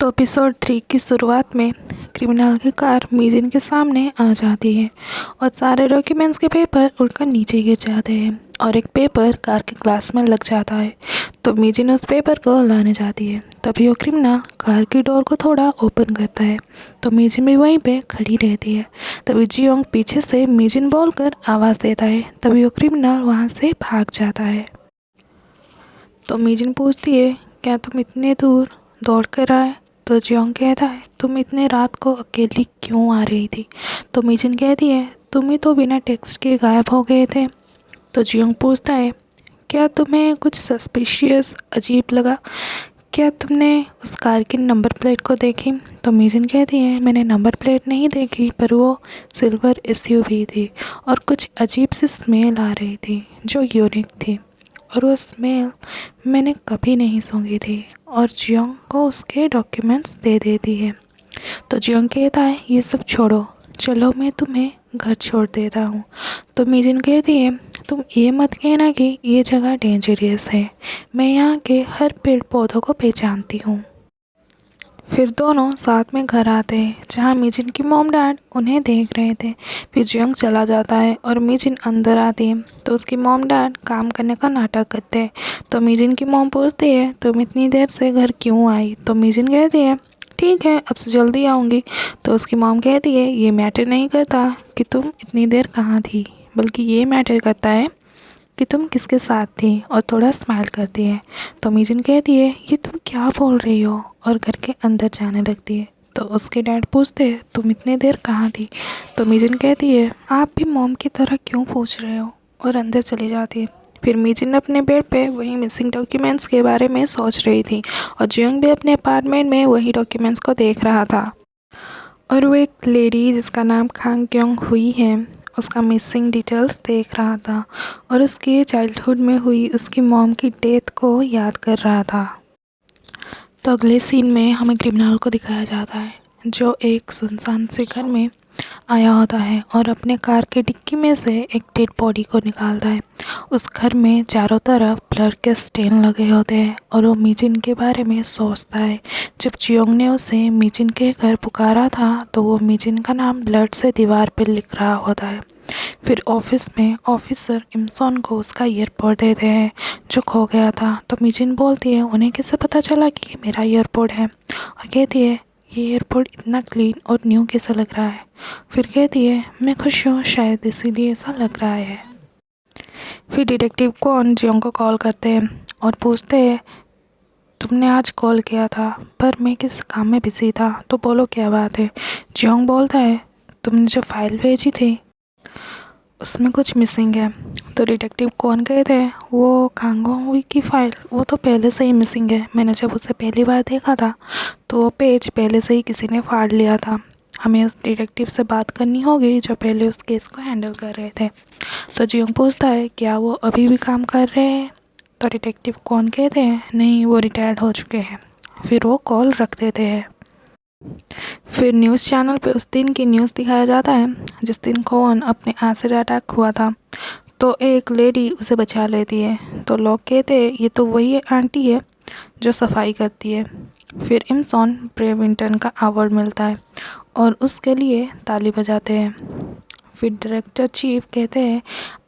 तो एपिसोड 3 की शुरुआत में क्रिमिनल की कार मीजिन के सामने आ जाती है और सारे डॉक्यूमेंट्स के पेपर उड़कर नीचे गिर जाते हैं और एक पेपर कार के ग्लास में लग जाता है। तो मीजिन उस पेपर को लाने जाती है। तभी वो क्रिमिनल कार की डोर को थोड़ा ओपन करता है तो मीजिन भी वहीं पे खड़ी रहती है। तभी जियोंग पीछे से मीजिन बोलकर आवाज़ देता है। तभी वो क्रिमिनल वहाँ से भाग जाता है। तो मीजिन पूछती है, क्या तुम इतने दूर दौड़ कर आए? तो जियोंग कहता है, तुम इतने रात को अकेली क्यों आ रही थी? तो मीजिन कहती है, तुम ही तो बिना टेक्स्ट के गायब हो गए थे। तो जियोंग पूछता है, क्या तुम्हें कुछ सस्पिशियस अजीब लगा? क्या तुमने उस कार की नंबर प्लेट को देखी? तो मीजिन कहती है, मैंने नंबर प्लेट नहीं देखी, पर वो सिल्वर एसयूवी थी और कुछ अजीब सी स्मेल आ रही थी जो यूनिक थी और वो स्मेल मैंने कभी नहीं सूंघी थी। और जियोंग को उसके डॉक्यूमेंट्स दे देती है। तो जियोंग कहता है, ये सब छोड़ो, चलो मैं तुम्हें घर छोड़ देता हूँ। तो मीजिन कहती है, तुम ये मत कहना कि ये जगह डेंजरियस है, मैं यहाँ के हर पेड़ पौधों को पहचानती हूँ। फिर दोनों साथ में घर आते हैं जहाँ मीजिन की मॉम डैड उन्हें देख रहे थे। फिर जियोंग चला जाता है और मीजिन अंदर आती है तो उसकी मॉम डैड काम करने का नाटक करते हैं। तो मीजिन की मॉम पूछती है, तुम इतनी देर से घर क्यों आई? तो मीजिन कहती है, ठीक है अब से जल्दी आऊँगी। तो उसकी मॉम कहती है, ये मैटर नहीं करता कि तुम इतनी देर कहाँ थी, बल्कि ये मैटर करता है कि तुम किसके साथ थी, और थोड़ा स्माइल करती है। तो मीजिन कहती है, ये तुम क्या बोल रही हो, और घर के अंदर जाने लगती है। तो उसके डैड पूछते हैं, तुम इतनी देर कहाँ थी? तो मीजिन कहती है, आप भी मॉम की तरह क्यों पूछ रहे हो, और अंदर चली जाती है। फिर मीजिन अपने बेड पे वही मिसिंग डॉक्यूमेंट्स के बारे में सोच रही थी और जियोंग भी अपने अपार्टमेंट में वही डॉक्यूमेंट्स को देख रहा था। और वो एक लेडी जिसका नाम खांग क्योंग हुई है, उसका मिसिंग डिटेल्स देख रहा था और उसके चाइल्डहुड में हुई उसकी मॉम की डेथ को याद कर रहा था। तो अगले सीन में हमें क्रिमिनल को दिखाया जाता है जो एक सुनसान से घर में आया होता है और अपने कार के डिक्की में से एक डेड बॉडी को निकालता है। उस घर में चारों तरफ ब्लड के स्टेन लगे होते हैं और वो मीजिन के बारे में सोचता है। जब जियोंग ने उसे मीजिन के घर पुकारा था तो वो मीजिन का नाम ब्लड से दीवार पर लिख रहा होता है। फिर ऑफिस में ऑफिसर इमसॉन को उसका ईयरपोर्ट देते हैं जो खो गया था। तो मीजिन बोलती है, उन्हें कैसे पता चला कि ये मेरा ईयरपोर्ट है? और कहती है, ये एयरपोर्ट इतना क्लीन और न्यू कैसा लग रहा है? फिर कहती है, मैं खुश हूँ, शायद इसीलिए ऐसा लग रहा है। फिर डिटेक्टिव कॉन जियोंग को कॉल करते हैं और पूछते हैं, तुमने आज कॉल किया था पर मैं किस काम में बिजी था, तो बोलो क्या बात है। जियोंग बोलता है, तुमने जो फाइल भेजी थी उसमें कुछ मिसिंग है। तो डिटेक्टिव कौन कहते हैं, वो खांगोंग की फ़ाइल वो तो पहले से ही मिसिंग है। मैंने जब उसे पहली बार देखा था तो वो पेज पहले से ही किसी ने फाड़ लिया था। हमें उस डिटेक्टिव से बात करनी होगी जो पहले उस केस को हैंडल कर रहे थे। तो जियोंग पूछता है, क्या वो अभी भी काम कर रहे हैं? तो डिटेक्टिव कौन कहते हैं, नहीं वो रिटायर्ड हो चुके हैं। फिर वो कॉल रख देते हैं। फिर न्यूज़ चैनल पे उस दिन की न्यूज़ दिखाया जाता है जिस दिन कौन अपने एसिड अटैक हुआ था। तो एक लेडी उसे बचा लेती है। तो लोग कहते हैं, ये तो वही आंटी है जो सफाई करती है। फिर इमसॉन ब्रेविंगटन का अवार्ड मिलता है और उसके लिए ताली बजाते हैं। फिर डायरेक्टर चीफ कहते हैं,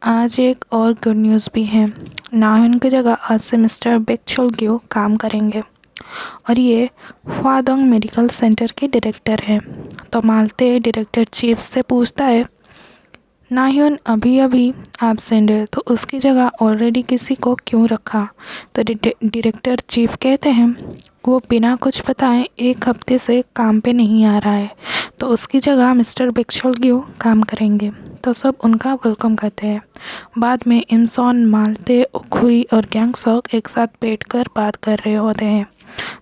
आज एक और गुड न्यूज़ भी है, नाहन की जगह आज से मिस्टर बेक्चुअल गिव काम करेंगे और ये ह्वादोंग मेडिकल सेंटर के डायरेक्टर हैं। तो मालते डायरेक्टर चीफ से पूछता है, नाह्योन अभी अभी एब्सेंट है तो उसकी जगह ऑलरेडी किसी को क्यों रखा? तो डायरेक्टर चीफ कहते हैं, वो बिना कुछ बताए एक हफ्ते से काम पे नहीं आ रहा है तो उसकी जगह मिस्टर बेक्चुअल काम करेंगे। तो सब उनका वेलकम करते हैं। बाद में इमसॉन, मालते, ओखुई और गैंगसॉक एक साथ बैठकर बात कर रहे होते हैं।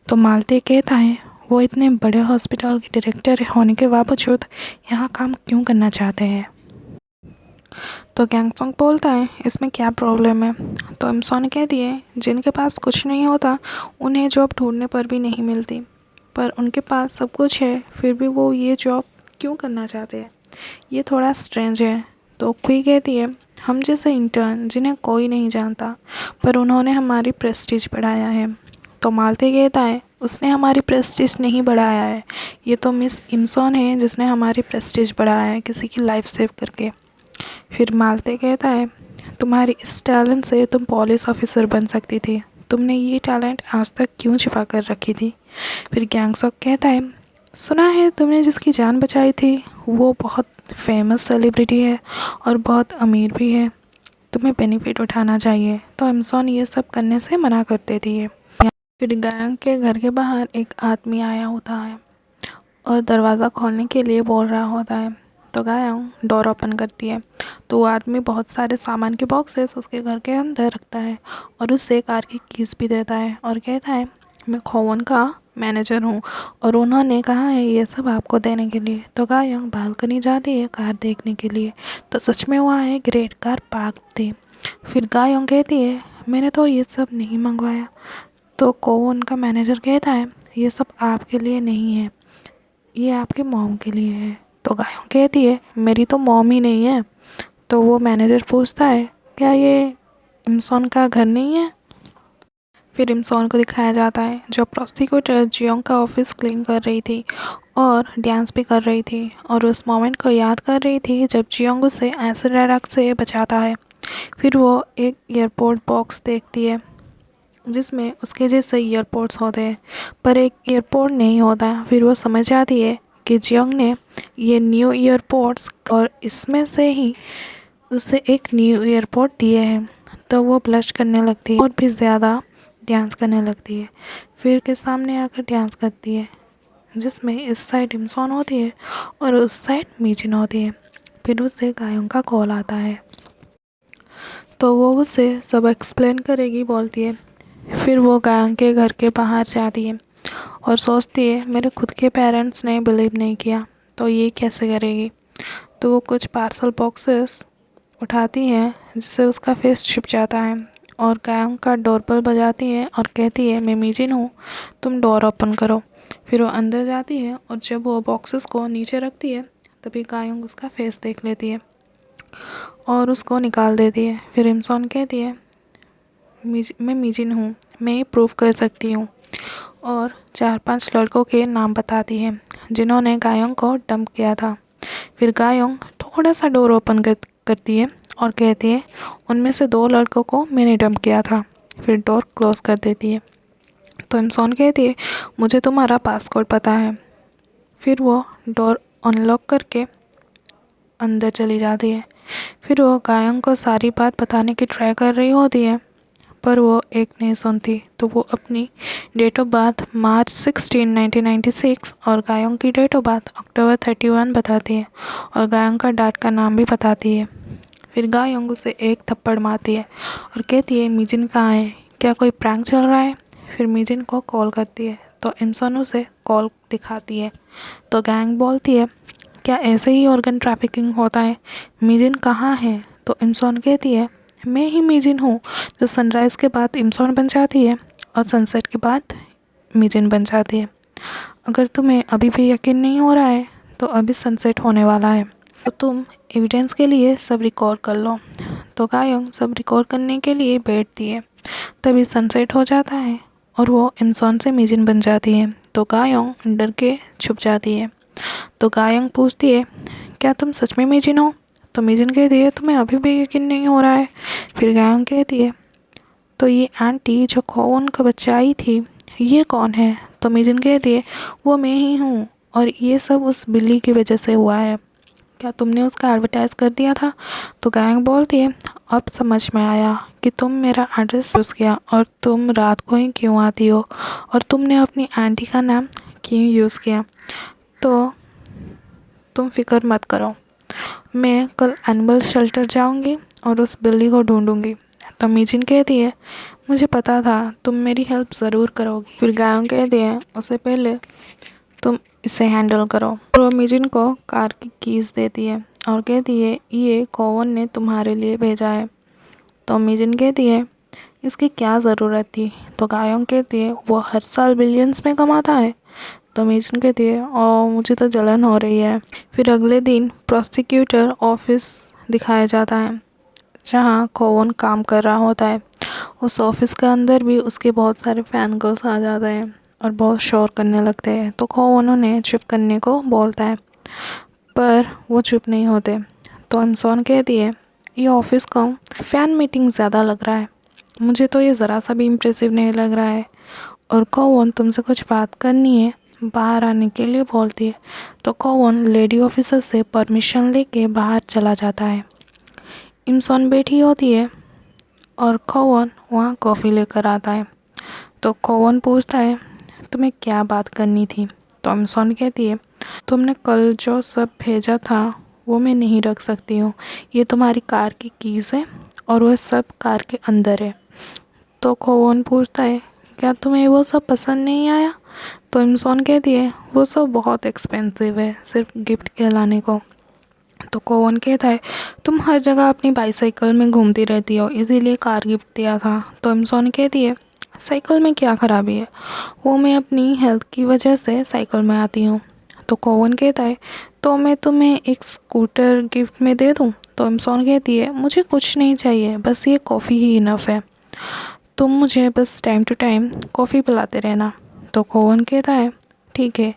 तो मालते कहता है, वो इतने बड़े हॉस्पिटल के डायरेक्टर होने के बावजूद यहाँ काम क्यों करना चाहते हैं? तो गैंगसॉक बोलता है, इसमें क्या प्रॉब्लम है? तो इमसॉन कहती है, जिनके पास कुछ नहीं होता उन्हें जॉब ढूंढने पर भी नहीं मिलती, पर उनके पास सब कुछ है फिर भी वो ये जॉब क्यों करना चाहते हैं, ये थोड़ा स्ट्रेंज है। तो खुई कहती है, हम जैसे इंटर्न जिन्हें कोई नहीं जानता पर उन्होंने हमारी प्रेस्टीज बढ़ाया है। तो मालती कहता है, उसने हमारी प्रेस्टीज नहीं बढ़ाया है, ये तो मिस इमसॉन है जिसने हमारी प्रेस्टीज बढ़ाया है किसी की लाइफ सेव करके। फिर मालते कहता है, तुम्हारी इस टैलेंट से तुम पुलिस ऑफिसर बन सकती थी, तुमने ये टैलेंट आज तक क्यों छिपा कर रखी थी। फिर गैंगसॉक कहता है, सुना है तुमने जिसकी जान बचाई थी वो बहुत फेमस सेलिब्रिटी है और बहुत अमीर भी है, तुम्हें बेनिफिट उठाना चाहिए। तो इमसॉन ये सब करने से मना कर देती है। फिर गैंग के घर के बाहर एक आदमी आया होता है और दरवाज़ा खोलने के लिए बोल रहा होता है। तो गैंग डोर ओपन करती है तो वो आदमी बहुत सारे सामान के बॉक्सेस उसके घर के अंदर रखता है और उससे कार की कीज़ भी देता है और कहता है, मैं खोवन का मैनेजर हूँ और उन्होंने कहा है ये सब आपको देने के लिए। तो गैंग बालकनी जाती है कार देखने के लिए, तो सच में वहाँ एक ग्रेट कार पार्क थी। फिर गैंग कहती है, मैंने तो ये सब नहीं मंगवाया। तो कोवन का मैनेजर कहता है, ये सब आपके लिए नहीं है, ये आपके मॉम के लिए है। तो गायों कहती है, मेरी तो मॉम ही नहीं है। तो वो मैनेजर पूछता है, क्या ये इमसॉन का घर नहीं है। फिर इमसॉन को दिखाया जाता है जो प्रोसिक्यूटर जियोंग का ऑफिस क्लीन कर रही थी और डांस भी कर रही थी और उस मोमेंट को याद कर रही थी जब जियोंग उसे एसिड अटैक से बचाता है। फिर वो एक एयरपोर्ट बॉक्स देखती है जिसमें उसके जैसे ईयरपोड्स होते हैं पर एक ईयरपोड नहीं होता। फिर वो समझ आती है कि जियोंग ने ये न्यू ईयरपोड्स और इसमें से ही उसे एक न्यू ईयरपोड दिए हैं। तो वो ब्लश करने लगती है और भी ज़्यादा डांस करने लगती है। फिर के सामने आकर डांस करती है जिसमें इस साइड इमसॉन होती है और उस साइड मीजिन होती है। फिर उसे गायों का कॉल आता है तो वो उसे सब एक्सप्लेन करेगी बोलती है। फिर वो गायों के घर के बाहर जाती है और सोचती है, मेरे खुद के पेरेंट्स ने बिलीव नहीं किया तो ये कैसे करेगी। तो वो कुछ पार्सल बॉक्सेस उठाती है जिससे उसका फेस छुप जाता है और गायों का डोरबेल बजाती है और कहती है, मैं मीजिन हूँ, तुम डोर ओपन करो। फिर वो अंदर जाती है और जब वो बॉक्सेस को नीचे रखती है तभी गायों उसका फेस देख लेती है और उसको निकाल देती है। फिर इमसॉन कहती है, मैं मीजिन हूँ, मैं ये प्रूव कर सकती हूँ और 4-5 लड़कों के नाम बताती है जिन्होंने गायों को डंप किया था। फिर गायों थोड़ा सा डोर ओपन करती है और कहती है, उनमें से 2 लड़कों को मैंने डंप किया था। फिर डोर क्लोज कर देती है। तो इमसॉन कहती है, मुझे तुम्हारा पासकोड पता है। फिर वो डोर अनलॉक करके अंदर चली जाती है। फिर वो गायों को सारी बात बताने की ट्राई कर रही होती है पर वो एक नहीं सुनती। तो वो अपनी डेट ऑफ बर्थ मार्च 16, 1996 और गायों की डेट ऑफ बर्थ अक्टूबर 31 बताती है और गायों का डैड का नाम भी बताती है। फिर गायों उसे एक थप्पड़ मारती है और कहती है, मीजिन कहाँ है, क्या कोई प्रैंक चल रहा है। फिर मीजिन को कॉल करती है तो इमसॉन उसे कॉल दिखाती है। तो गैंग बोलती है, क्या ऐसे ही ऑर्गन ट्रैफिकिंग होता है, मीजिन कहाँ है। तो इमसॉन कहती है, मैं ही मीजिन हूँ जो सनराइज़ के बाद इमसॉन बन जाती है और सनसेट के बाद मीजिन बन जाती है। अगर तुम्हें अभी भी यकीन नहीं हो रहा है तो अभी सनसेट होने वाला है, तो तुम एविडेंस के लिए सब रिकॉर्ड कर लो। तो गायों सब रिकॉर्ड करने के लिए बैठती है, तभी सनसेट हो जाता है और वो इमसॉन से मीजिन बन जाती है। तो गायों डर के छुप जाती है। तो गायों पूछती है, क्या तुम सच में मीजिन हो। तो मीजिन कहती है, तुम्हें अभी भी यकीन नहीं हो रहा है। फिर गायों कहती है, तो ये आंटी जो खोवन का बच्चा आई थी ये कौन है। तो मीजिन कहती है, वो मैं ही हूँ और ये सब उस बिल्ली की वजह से हुआ है, क्या तुमने उसका एडवर्टाइज़ कर दिया था। तो गायक बोलती है, अब समझ में आया कि तुम मेरा एड्रेस यूज़ किया और तुम रात को ही क्यों आती हो और तुमने अपनी आंटी का नाम क्यों यूज़ किया। तो तुम फिक्र मत करो, मैं कल एनिमल शेल्टर जाऊंगी और उस बिल्ली को ढूंढूंगी। तो मीजिन कहती है, मुझे पता था तुम मेरी हेल्प ज़रूर करोगी। फिर गायों कहती है, उससे पहले तुम इसे हैंडल करो। और वो मीजिन को कार की कीज़ देती है और कहती है, ये कोवन ने तुम्हारे लिए भेजा है। तो मीजिन कहती है, इसकी क्या ज़रूरत थी। तो गायों कहती है, वो हर साल बिलियंस में कमाता है। तो मीजिन कहती है, और मुझे तो जलन हो रही है। फिर अगले दिन प्रोसिक्यूटर ऑफिस दिखाया जाता है जहाँ कोवन काम कर रहा होता है। उस ऑफिस के अंदर भी उसके बहुत सारे फ़ैन गर्ल्स आ जाते हैं और बहुत शोर करने लगते हैं। तो कोवन उन्हें चुप करने को बोलता है, पर वो चुप नहीं होते। तो इमसॉन कहती है, ये ऑफिस का फ़ैन मीटिंग ज़्यादा लग रहा है, मुझे तो ये ज़रा सा भी इम्प्रेसिव नहीं लग रहा है। और कोवन तुमसे कुछ बात करनी है, बाहर आने के लिए बोलती है। तो कोवन लेडी ऑफिसर से परमिशन लेके बाहर चला जाता है। इमसॉन बैठी होती है और कोवन वहाँ कॉफ़ी लेकर आता है। तो कोवन पूछता है, तुम्हें क्या बात करनी थी? तो इमसॉन कहती है, तुमने कल जो सब भेजा था वो मैं नहीं रख सकती हूँ, ये तुम्हारी कार की कीज़ है और वह सब कार के अंदर है। तो कोवन पूछता है, क्या तुम्हें वो सब पसंद नहीं आया? तो इमसॉन कहती है, वो सब बहुत एक्सपेंसिव है सिर्फ गिफ्ट के लाने को। तो कोवन कहता है, तुम हर जगह अपनी बाईसाइकिल में घूमती रहती हो, इसीलिए कार गिफ्ट दिया था। तो इमसॉन कहती है, साइकिल में क्या ख़राबी है, वो मैं अपनी हेल्थ की वजह से साइकिल में आती हूँ। तो कोवन कहता है, तो मैं तुम्हें एक स्कूटर गिफ्ट में दे दूँ? तो इमसॉन कहती है, मुझे कुछ नहीं चाहिए, बस ये कॉफ़ी ही इनफ है, तुम मुझे बस टाइम टू टाइम कॉफ़ी पिलाते रहना। तो कोवन कहता है, ठीक है,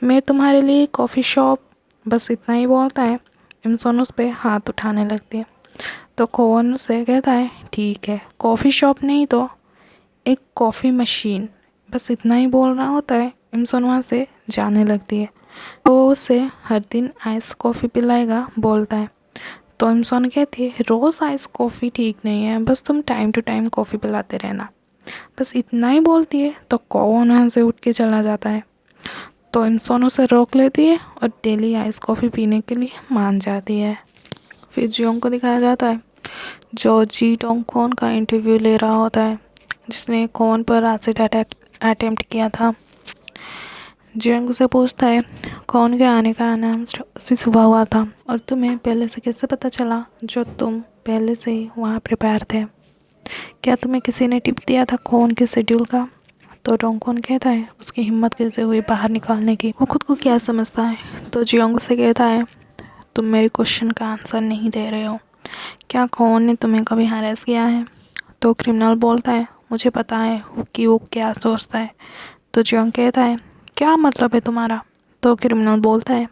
मैं तुम्हारे लिए कॉफ़ी शॉप, बस इतना ही बोलता है। इमसॉन उस पर हाथ उठाने लगती है। तो कोवन उससे कहता है, ठीक है, कॉफ़ी शॉप नहीं तो एक कॉफ़ी मशीन, बस इतना ही बोल रहा होता है। इमसॉन वहाँ से जाने लगती है। तो वो उसे हर दिन आइस कॉफ़ी पिलाएगा बोलता है। तो इमसॉन कहती है, रोज़ आइस कॉफ़ी ठीक नहीं है, बस तुम टाइम टू टाइम कॉफ़ी पिलाते रहना, बस इतना ही बोलती है। तो कोवन वहाँ से उठ के चला जाता है। तो इमसॉन उसे रोक लेती है और डेली आइस कॉफ़ी पीने के लिए मान जाती है। फिर जियोंग को दिखाया जाता है, जो जी डोंग क्वन का इंटरव्यू ले रहा होता है, जिसने क्वन पर एसिड अटैक अटेम्प्ट किया था। जियोंग से पूछता है, क्वन के आने का अनाउंस उसी सुबह हुआ था और तुम्हें पहले से कैसे पता चला, जो तुम पहले से ही वहाँ प्रिपेयर थे? क्या तुम्हें किसी ने टिप दिया था क्वन के शेड्यूल का? तो डोंग क्वन कहता है, उसकी हिम्मत कैसे हुई बाहर निकालने की, वो खुद को क्या समझता है? तो जियोंग से कहता है, तुम मेरे क्वेश्चन का आंसर नहीं दे रहे हो, क्या क्वन ने तुम्हें कभी हैरेस किया है? तो क्रिमिनल बोलता है, मुझे पता है कि वो क्या सोचता है। तो जियोंग कहता है, क्या मतलब है तुम्हारा? तो क्रिमिनल बोलता है,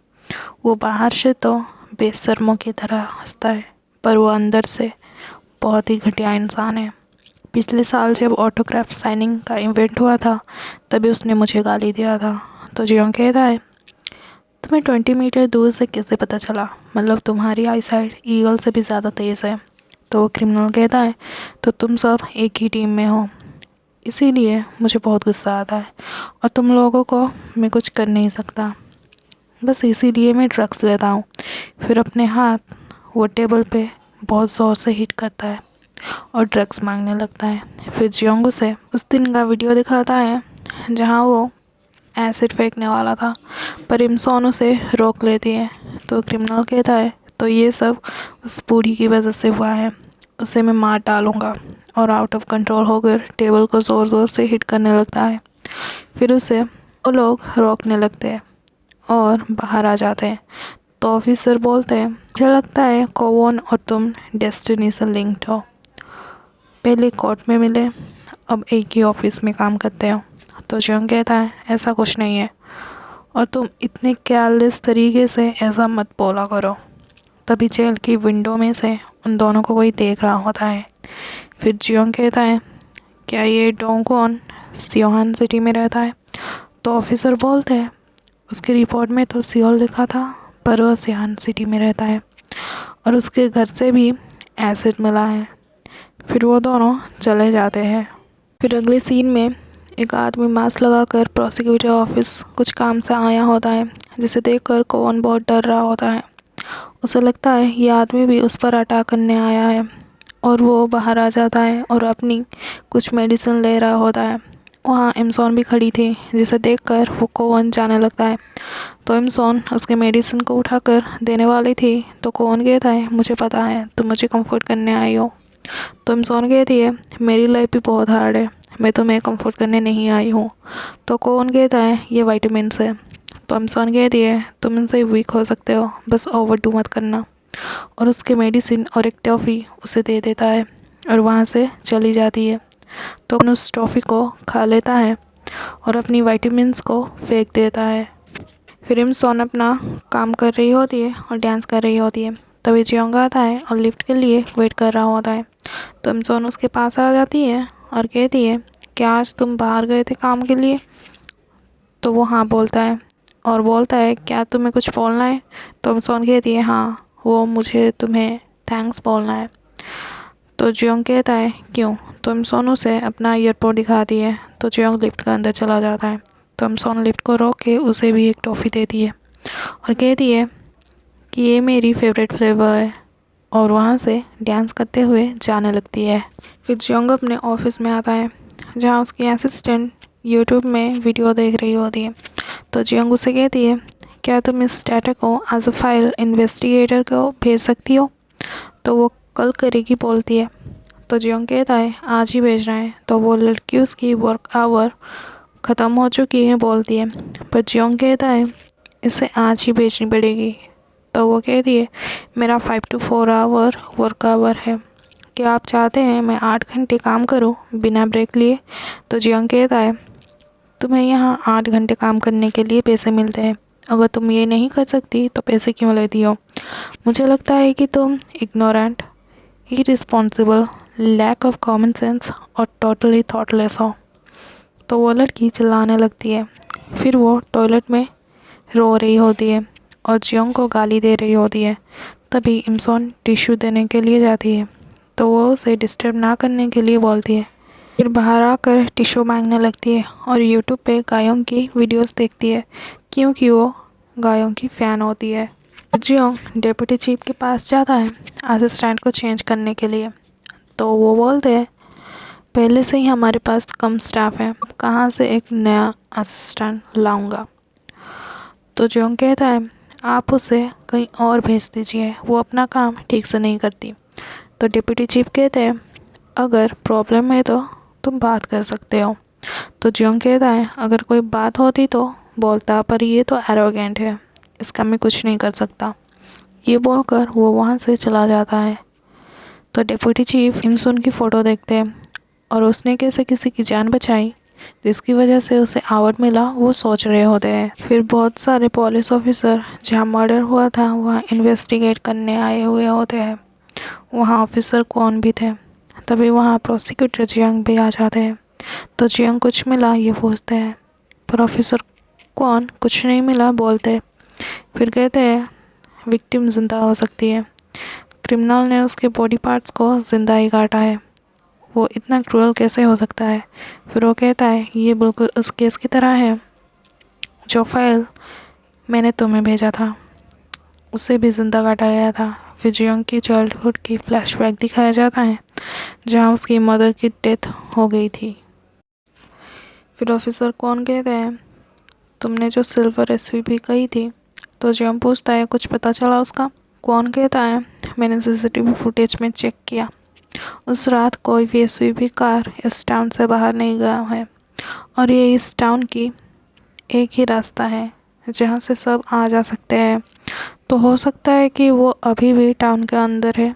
वो बाहर से तो बेशर्मों की तरह हंसता है, पर वो अंदर से बहुत ही घटिया इंसान है। पिछले साल जब ऑटोग्राफ साइनिंग का इवेंट हुआ था, तभी उसने मुझे गाली दिया था। तो जियोंग कहता है, तुम्हें 20 मीटर दूर से कैसे पता चला, मतलब तुम्हारी आई साइट ईगल से भी ज़्यादा तेज़ है। तो क्रिमिनल कहता है, तो तुम सब एक ही टीम में हो, इसीलिए मुझे बहुत गुस्सा आता है और तुम लोगों को मैं कुछ कर नहीं सकता, बस इसीलिए मैं ड्रग्स लेता हूँ। फिर अपने हाथ वो टेबल पे बहुत ज़ोर से हिट करता है और ड्रग्स मांगने लगता है। फिर जियोंग से उस दिन का वीडियो दिखाता है जहाँ वो एसिड फेंकने वाला था, पर इमसॉन उसे रोक लेती है। तो क्रिमिनल कहता है, तो ये सब उस बूढ़ी की वजह से हुआ है, उसे मैं मार डालूँगा। और आउट ऑफ कंट्रोल होकर टेबल को ज़ोर ज़ोर से हिट करने लगता है। फिर उसे वो लोग रोकने लगते हैं और बाहर आ जाते हैं। तो ऑफिसर बोलते हैं, मुझे लगता है कोवन और तुम डेस्टिनी से लिंक्ड हो, पहले कोर्ट में मिले, अब एक ही ऑफिस में काम करते हो। तो जियोंग कहता है, ऐसा कुछ नहीं है और तुम इतने केयरलेस तरीके से ऐसा मत बोला करो। तभी जेल की विंडो में से उन दोनों को कोई देख रहा होता है। फिर जियोंग कहता है, क्या ये डोंग क्वन सियोहान सिटी में रहता है? तो ऑफिसर बोलते हैं, उसकी रिपोर्ट में तो सियोल लिखा था, पर वह सियोहान सिटी में रहता है और उसके घर से भी एसिड मिला है। फिर वो दोनों चले जाते हैं। फिर अगले सीन में एक आदमी मास्क लगाकर प्रोसिक्यूटर ऑफिस कुछ काम से आया होता है, जिसे देखकर कोवन बहुत डर रहा होता है। उसे लगता है ये आदमी भी उस पर अटैक करने आया है और वो बाहर आ जाता है और अपनी कुछ मेडिसिन ले रहा होता है। वहाँ इमसॉन भी खड़ी थी, जिसे देखकर वो कोवन जाने लगता है। तो इमसॉन उसके मेडिसिन को उठाकर देने वाली थी, तो कोवन कहता है, मुझे पता है तुम मुझे कंफर्ट करने आई हो। तो इमसॉन कहती है, मेरी लाइफ भी बहुत हार्ड है, मैं तुम्हें कंफर्ट करने नहीं आई हूँ। तो कोवन कहता है, ये विटामिन्स है। तो इमसॉन कहती है, तुम इनसे वीक हो सकते हो, बस ओवरडू मत करना। और उसके मेडिसिन और एक टॉफ़ी उसे दे देता है और वहाँ से चली जाती है। तो उस टॉफ़ी को खा लेता है और अपनी विटामिन्स को फेंक देता है। फिर इमसोन अपना काम कर रही होती है और डांस कर रही होती है। तभी जियोंग आता है और लिफ्ट के लिए वेट कर रहा होता है। तो इमसोन उसके पास आ जाती है और कहती है कि आज तुम बाहर गए थे काम के लिए? तो वो हाँ बोलता है और बोलता है क्या तुम्हें कुछ बोलना है? तो इमसोन कहती है हाँ, वो मुझे तुम्हें थैंक्स बोलना है। तो जियोंग कहता है क्यों? तो इमसोन उसे अपना ईयरपोर्ट दिखाती है। तो जियोंग लिफ्ट के अंदर चला जाता है। तो इमसोन लिफ्ट को रोक के उसे भी एक टॉफ़ी देती है और कहती है कि ये मेरी फेवरेट फ्लेवर है, और वहाँ से डांस करते हुए जाने लगती है। फिर जियोंग अपने ऑफिस में आता है जहाँ उसकी असिस्टेंट यूट्यूब में वीडियो देख रही होती है। तो जियोंग उसे कहती है क्या तुम इस डाटा को एज अ फाइल इन्वेस्टिगेटर को भेज सकती हो? तो वो कल करेगी बोलती है। तो जियोंग कहता है आज ही भेजना है। तो वो लड़की उसकी वर्क आवर ख़त्म हो चुकी है बोलती है, पर जियोंग कहता है इसे आज ही भेजनी पड़ेगी। तो वो कहती है मेरा 5 to 4 आवर वर्क आवर है, क्या आप चाहते हैं मैं 8 घंटे काम करूं बिना ब्रेक लिए? तो जियोंग कहता है तुम्हें यहाँ 8 घंटे काम करने के लिए पैसे मिलते हैं, अगर तुम ये नहीं कर सकती तो पैसे क्यों लेती हो? मुझे लगता है कि तुम ignorant, irresponsible, lack of common sense और टोटली थॉटलेस हो। तो वो लड़की चिल्लाने लगती है। फिर वो टॉयलेट में रो रही होती है और जियोंग को गाली दे रही होती है। तभी इमसोन टिश्यू देने के लिए जाती है। तो वो उसे डिस्टर्ब ना करने के लिए बोलती है। फिर बाहर आकर टिश्यू मांगने लगती है और यूट्यूब पे गायों की वीडियोस देखती है, क्योंकि वो गायों की फ़ैन होती है। जियोंग डेप्यूटी चीफ के पास जाता है असिस्टेंट को चेंज करने के लिए। तो वो बोलते हैं पहले से ही हमारे पास कम स्टाफ है, कहाँ से एक नया असिस्टेंट लाऊंगा? तो जियोंग कहता है आप उसे कहीं और भेज दीजिए, वो अपना काम ठीक से नहीं करती। तो डिप्टी चीफ कहते हैं अगर प्रॉब्लम है तो तुम बात कर सकते हो। तो जियोंग कहता है अगर कोई बात होती तो बोलता, पर ये तो एरोगेंट है, इसका मैं कुछ नहीं कर सकता। ये बोलकर वो वहाँ से चला जाता है। तो डिप्टी चीफ इमसोन की फ़ोटो देखते हैं और उसने कैसे किसी की जान बचाई जिसकी वजह से उसे अवार्ड मिला वो सोच रहे होते हैं। फिर बहुत सारे पुलिस ऑफिसर जहाँ मर्डर हुआ था वहाँ इन्वेस्टिगेट करने आए हुए होते हैं। वहाँ ऑफिसर कौन भी थे। तभी वहाँ प्रोसिक्यूटर जियोंग भी आ जाते हैं। तो जियोंग कुछ मिला ये पूछते हैं, पर ऑफिसर कौन कुछ नहीं मिला बोलते। फिर कहते हैं विक्टिम ज़िंदा हो सकती है, क्रिमिनल ने उसके बॉडी पार्ट्स को ज़िंदा ही काटा है, वो इतना क्रूअल कैसे हो सकता है? फिर वो कहता है ये बिल्कुल उस केस की तरह है जो फाइल मैंने तुम्हें भेजा था, उसे भी ज़िंदा काटा गया था। फिर जियोंग की चाइल्डहुड की फ्लैशबैक दिखाया जाता है जहाँ उसकी मदर की डेथ हो गई थी। फिर ऑफिसर कौन कहता है तुमने जो सिल्वर एसयूवी कही थी? तो जियोंग पूछता है कुछ पता चला उसका? कौन कहता है मैंने सीसीटीवी फुटेज में चेक किया, उस रात कोई भी एसयूवी कार इस टाउन से बाहर नहीं गया है, और ये इस टाउन की एक ही रास्ता है जहाँ से सब आ जा सकते हैं। तो हो सकता है कि वो अभी भी टाउन के अंदर है,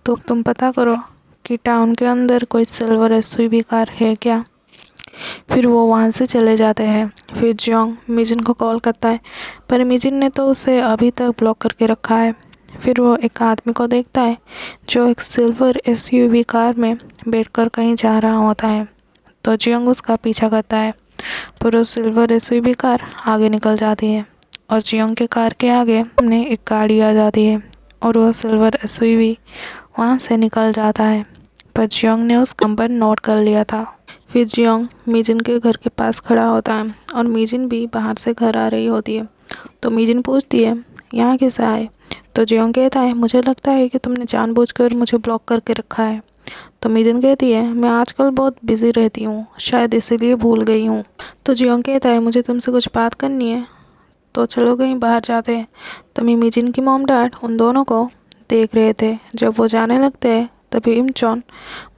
तो तुम पता करो कि टाउन के अंदर कोई सिल्वर एसयूवी कार है क्या। फिर वो वहाँ से चले जाते हैं। फिर जियोंग मिजिन को कॉल करता है, पर मिजिन ने तो उसे अभी तक ब्लॉक करके रखा है। फिर वो एक आदमी को देखता है जो एक सिल्वर एसयूवी कार में बैठकर कहीं जा रहा होता है। तो जियोंग उसका पीछा करता है, पर वो सिल्वर एसयूवी कार आगे निकल जाती है और जियोंग के कार के आगे सामने एक गाड़ी आ जाती है और वह सिल्वर एसयूवी वहाँ से निकल जाता है, पर जियोंग ने उस नंबर नोट कर लिया था। फिर जियोंग मिजिन के घर के पास खड़ा होता है और मिजिन भी बाहर से घर आ रही होती है। तो मिजिन पूछती है यहाँ कैसे आए? तो जियोंग कहता है मुझे लगता है कि तुमने जानबूझकर मुझे ब्लॉक करके रखा है। तो मिजिन कहती है मैं आजकल बहुत बिजी रहती हूँ, शायद इसीलिए भूल गई हूँ। तो जियोंग कहता है मुझे तुमसे कुछ बात करनी है, तो चलो कहीं बाहर जाते हैं। तभी मिजिन की मॉम डैड उन दोनों को देख रहे थे। जब वो जाने लगते हैं तभी इमचोन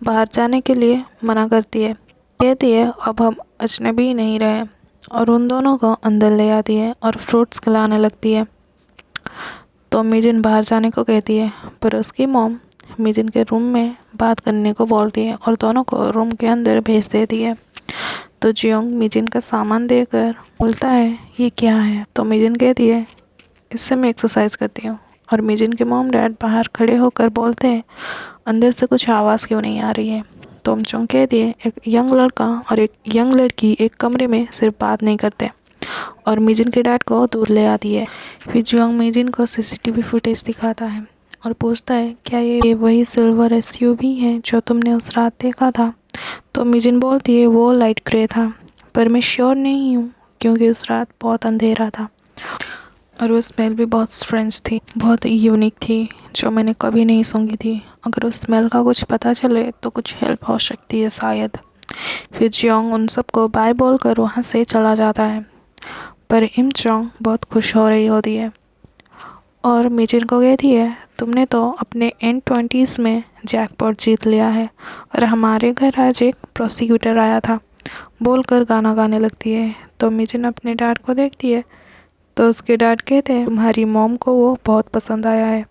बाहर जाने के लिए मना करती है, कहती है अब हम अजनबी नहीं रहे, और उन दोनों को अंदर ले आती है और फ्रूट्स खिलाने लगती है। तो मिजिन बाहर जाने को कहती है, पर उसकी मॉम मिजिन के रूम में बात करने को बोलती है और दोनों को रूम के अंदर भेज देती है। तो जियोंग मिजिन का सामान देकर बोलता है ये क्या है। तो मिजिन कहती है इससे मैं एक्सरसाइज करती हूँ। और मिजिन के मॉम डैड बाहर खड़े होकर बोलते हैं अंदर से कुछ आवाज़ क्यों नहीं आ रही है। तो अमचोंग कहती है एक यंग लड़का और एक यंग लड़की एक कमरे में सिर्फ बात नहीं करते। और मिजिन के डैड को दूर ले आती है। फिर जियोंग मिजिन को सीसीटीवी फुटेज दिखाता है और पूछता है क्या ये वही सिल्वर एसयूवी है जो तुमने उस रात देखा था। तो मिजिन बोलती है वो लाइट ग्रे था, पर मैं श्योर नहीं हूँ क्योंकि उस रात बहुत अंधेरा था और वो स्मेल भी बहुत स्ट्रेंज थी, बहुत यूनिक थी जो मैंने कभी नहीं सूंघी थी। अगर उस स्मेल का कुछ पता चले तो कुछ हेल्प हो सकती है शायद। फिर जियोंग उन सबको बाय बोलकर वहाँ से चला जाता है, पर इमचोंग बहुत खुश हो रही होती है और मिजिन को कहती है तुमने तो अपने N20s में जैकपॉट जीत लिया है और हमारे घर आज एक प्रोसिक्यूटर आया था बोलकर गाना गाने लगती है। तो मिजिन अपने डैड को देखती है तो उसके डैड कहते हैं तुम्हारी मॉम को वो बहुत पसंद आया है,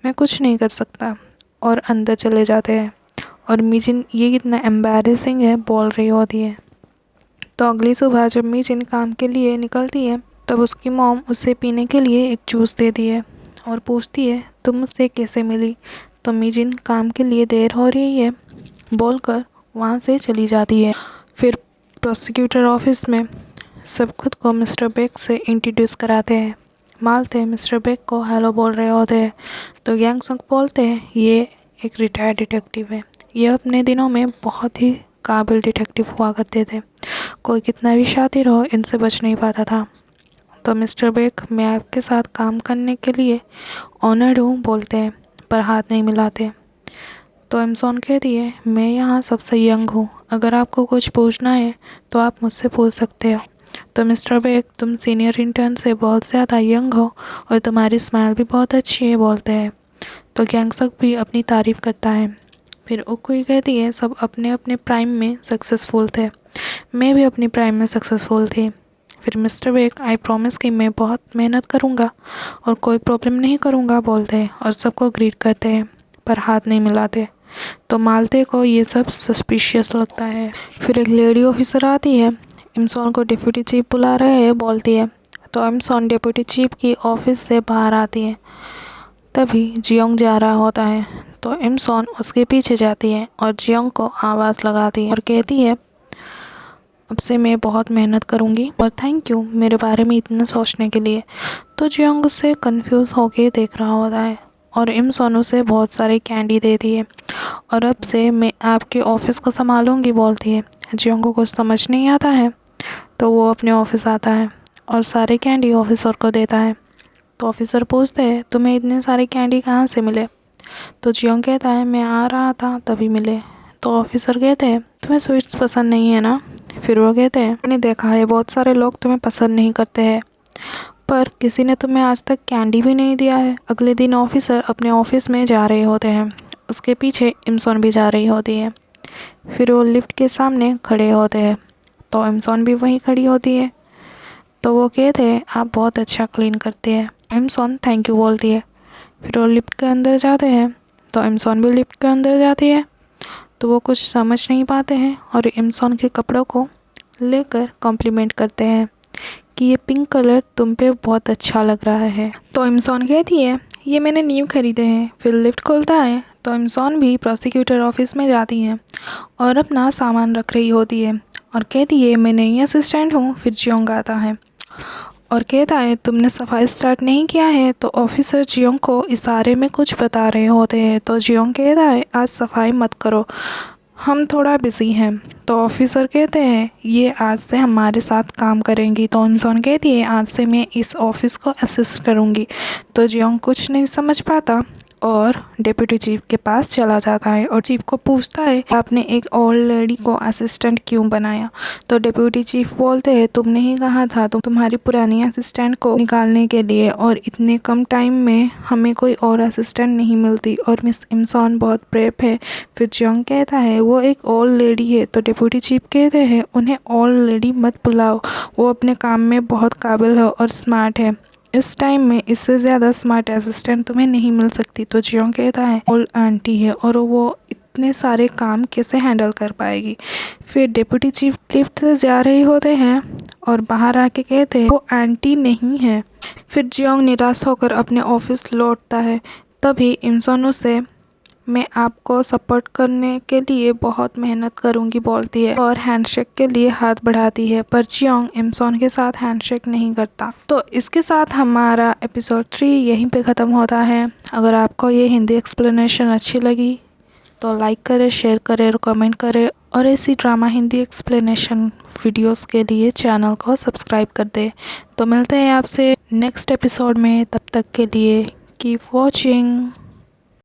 मैं कुछ नहीं कर सकता, और अंदर चले जाते हैं। और मिजिन ये कितना एम्बैरेसिंग है बोल रही होती है। तो अगली सुबह जब मिजिन काम के लिए निकलती है तब उसकी मॉम उसे पीने के लिए एक जूस देती है और पूछती है तुम मुझसे कैसे मिली। तो मिजिन काम के लिए देर हो रही है बोलकर वहाँ से चली जाती है। फिर प्रोसिक्यूटर ऑफिस में सब खुद को मिस्टर बेक से इंट्रोड्यूस कराते हैं। मालते मिस्टर बेक को हेलो बोल रहे होते हैं। तो यांग संग बोलते हैं ये एक रिटायर्ड डिटेक्टिव है, ये अपने दिनों में बहुत ही काबिल डिटेक्टिव हुआ करते थे, कोई कितना भी शातिर हो इनसे बच नहीं पाता था। तो मिस्टर बेक मैं आपके साथ काम करने के लिए ऑनर्ड हूँ बोलते हैं, पर हाथ नहीं मिलाते। तो इमसॉन कहती है मैं यहाँ सबसे यंग हूँ, अगर आपको कुछ पूछना है तो आप मुझसे पूछ सकते हो। तो मिस्टर बेक तुम सीनियर इंटर्न से बहुत ज़्यादा यंग हो और तुम्हारी स्माइल भी बहुत अच्छी है बोलते हैं। तो गैंगसक भी अपनी तारीफ़ करता है। फिर उकुई कहती है सब अपने अपने प्राइम में सक्सेसफुल थे, मैं भी अपनी प्राइम में सक्सेसफुल थी। फिर मिस्टर बेक आई प्रॉमिस कि मैं बहुत मेहनत करूँगा और कोई प्रॉब्लम नहीं करूँगा बोलते हैं और सबको ग्रीट करते हैं, पर हाथ नहीं मिलाते। तो मालते को ये सब सस्पिशियस लगता है। फिर एक लेडी ऑफिसर आती है, इमसॉन को डिप्यूटी चीफ बुला रहे हैं बोलती है। तो इमसॉन डिप्यूटी चीफ की ऑफिस से बाहर आती है, तभी जियोंग जा रहा होता है। तो इमसॉन उसके पीछे जाती है और जियोंग को आवाज़ लगाती है और कहती है अब से मैं बहुत मेहनत करूँगी और थैंक यू मेरे बारे में इतना सोचने के लिए। तो जियोंग उससे कंफ्यूज होके देख रहा होता है और इमसॉन उसे बहुत सारी कैंडी देती है और अब से मैं आपके ऑफिस को संभालूंगी बोलती है। जियोंग को कुछ समझ नहीं आता है तो वो अपने ऑफिस आता है और सारे कैंडी ऑफिसर को देता है। तो ऑफिसर पूछते हैं तुम्हें इतने सारे कैंडी कहाँ से मिले। तो जियोंग कहता है मैं आ रहा था तभी मिले। तो ऑफिसर कहते हैं तुम्हें स्वीट्स पसंद नहीं है ना। फिर वो कहते हैं मैंने देखा है बहुत सारे लोग तुम्हें पसंद नहीं करते हैं, पर किसी ने तुम्हें आज तक कैंडी भी नहीं दिया है। अगले दिन ऑफिसर अपने ऑफिस में जा रहे होते हैं, उसके पीछे इमसॉन भी जा रही होती है। फिर वो लिफ्ट के सामने खड़े होते हैं तो इमसॉन भी वहीं खड़ी होती है। तो वो कहते हैं आप बहुत अच्छा क्लीन करते हैं। इमसॉन थैंक यू बोलती है। फिर वो लिफ्ट के अंदर जाते हैं तो इमसॉन भी लिफ्ट के अंदर जाती है। तो वो कुछ समझ नहीं पाते हैं और इमसॉन के कपड़ों को लेकर कॉम्प्लीमेंट करते हैं कि ये पिंक कलर तुम पे बहुत अच्छा लग रहा है। तो इमसॉन कहती है ये मैंने न्यू खरीदे हैं। फिर लिफ्ट खुलता है तो इमसॉन भी प्रोसिक्यूटर ऑफिस में जाती है और अपना सामान रख रही होती है और कहती है मैं नई असिस्टेंट हूँ। फिर जियोंग आता है और कहता है तुमने सफाई स्टार्ट नहीं किया है। तो ऑफिसर जियोंग को इशारे में कुछ बता रहे होते हैं। तो जियोंग कहता है आज सफाई मत करो, हम थोड़ा बिजी हैं। तो ऑफिसर कहते हैं ये आज से हमारे साथ काम करेंगी। तो इमसॉन कहती है आज से मैं इस ऑफिस को असिस्ट करूँगी। तो जियोंग कुछ नहीं समझ पाता और डिप्यूटी चीफ के पास चला जाता है और चीफ को पूछता है आपने एक ओल्ड लेडी को असिस्टेंट क्यों बनाया। तो डिप्यूटी चीफ बोलते हैं तुमने ही कहा था तुम्हारी पुरानी असिस्टेंट को निकालने के लिए और इतने कम टाइम में हमें कोई और असिस्टेंट नहीं मिलती और मिस इमसॉन बहुत ब्रेव है। फिर जियोंग कहता है वो एक ओल्ड लेडी है। तो डिप्यूटी चीफ कहते हैं उन्हें ओल्ड लेडी मत बुलाओ, वो अपने काम में बहुत काबिल है और स्मार्ट है, इस टाइम में इससे ज़्यादा स्मार्ट असिस्टेंट तुम्हें नहीं मिल सकती। तो जियोंग कहता है ओल्ड आंटी है और वो इतने सारे काम कैसे हैंडल कर पाएगी। फिर डिप्टी चीफ लिफ्ट से जा रहे होते हैं और बाहर आके कहते हैं वो आंटी नहीं है। फिर जियोंग निराश होकर अपने ऑफिस लौटता है। तभी इमसोन उसे मैं आपको सपोर्ट करने के लिए बहुत मेहनत करूंगी बोलती है और हैंडशेक के लिए हाथ बढ़ाती है, पर जियोंग इमसोन के साथ हैंडशेक नहीं करता। तो इसके साथ हमारा एपिसोड 3 यहीं पे ख़त्म होता है। अगर आपको ये हिंदी एक्सप्लेनेशन अच्छी लगी तो लाइक करें, शेयर करें और कमेंट करें, और ऐसी ड्रामा हिंदी एक्सप्लेनेशन वीडियोस के लिए चैनल को सब्सक्राइब कर दें। तो मिलते हैं आपसे नेक्स्ट एपिसोड में, तब तक के लिए कीप वॉचिंग।